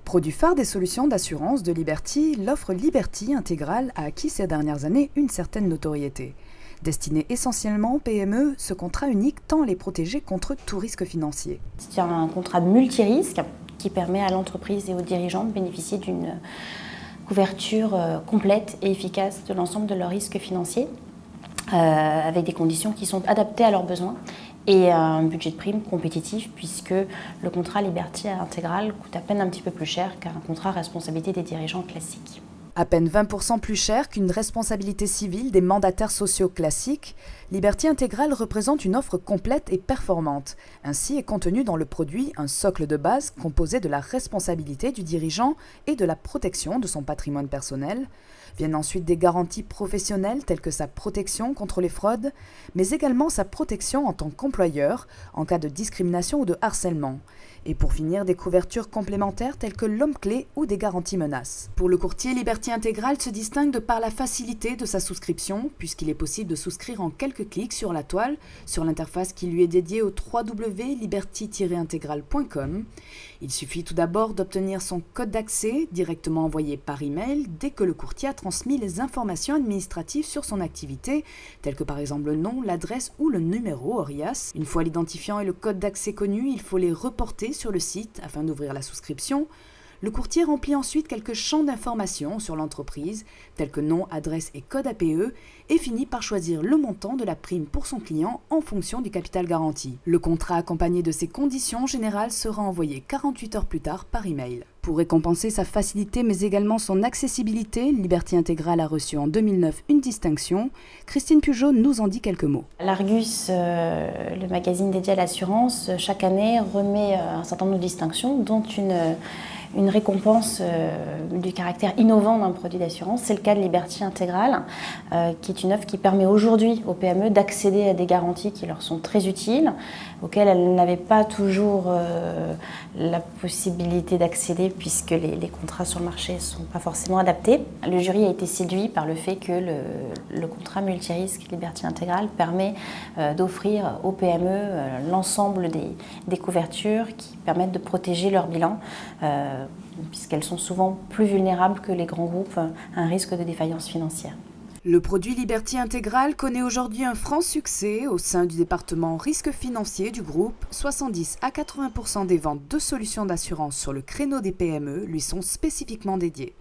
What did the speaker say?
Produit phare des solutions d'assurance de Liberty, l'offre Liberty Intégrale a acquis ces dernières années une certaine notoriété. Destiné essentiellement aux PME, ce contrat unique tend à les protéger contre tout risque financier. C'est un contrat de multirisque qui permet à l'entreprise et aux dirigeants de bénéficier d'une couverture complète et efficace de l'ensemble de leurs risques financiers, avec des conditions qui sont adaptées à leurs besoins et un budget de prime compétitif, puisque le contrat Liberty Intégrale coûte à peine un petit peu plus cher qu'un contrat responsabilité des dirigeants classique. À peine 20% plus cher qu'une responsabilité civile des mandataires sociaux classiques, Liberty Intégrale représente une offre complète et performante. Ainsi est contenu dans le produit un socle de base composé de la responsabilité du dirigeant et de la protection de son patrimoine personnel. Viennent ensuite des garanties professionnelles telles que sa protection contre les fraudes, mais également sa protection en tant qu'employeur en cas de discrimination ou de harcèlement. Et pour finir, des couvertures complémentaires telles que l'homme-clé ou des garanties menaces. Pour le courtier, Liberty Intégrale se distingue de par la facilité de sa souscription, puisqu'il est possible de souscrire en quelques clics sur la toile, sur l'interface qui lui est dédiée au www.liberty-integral.com. Il suffit tout d'abord d'obtenir son code d'accès directement envoyé par email dès que le courtier a transmis les informations administratives sur son activité, telles que par exemple le nom, l'adresse ou le numéro ORIAS. Une fois l'identifiant et le code d'accès connus, il faut les reporter sur le site afin d'ouvrir la souscription. Le courtier remplit ensuite quelques champs d'informations sur l'entreprise, tels que nom, adresse et code APE, et finit par choisir le montant de la prime pour son client en fonction du capital garanti. Le contrat accompagné de ces conditions générales sera envoyé 48 heures plus tard par email. Pour récompenser sa facilité mais également son accessibilité, Liberty Intégrale a reçu en 2009 une distinction. Christine Pujol nous en dit quelques mots. L'Argus, le magazine dédié à l'assurance, chaque année remet un certain nombre de distinctions, dont une récompense du caractère innovant d'un produit d'assurance. C'est le cas de Liberty Intégrale, qui est une offre qui permet aujourd'hui aux PME d'accéder à des garanties qui leur sont très utiles, auxquelles elles n'avaient pas toujours la possibilité d'accéder puisque les contrats sur le marché ne sont pas forcément adaptés. Le jury a été séduit par le fait que le contrat multirisque Liberty Intégrale permet d'offrir aux PME l'ensemble des couvertures qui permettent de protéger leur bilan, puisqu'elles sont souvent plus vulnérables que les grands groupes à un risque de défaillance financière. Le produit Liberty Intégrale connaît aujourd'hui un franc succès au sein du département risque financier du groupe. 70 à 80% des ventes de solutions d'assurance sur le créneau des PME lui sont spécifiquement dédiées.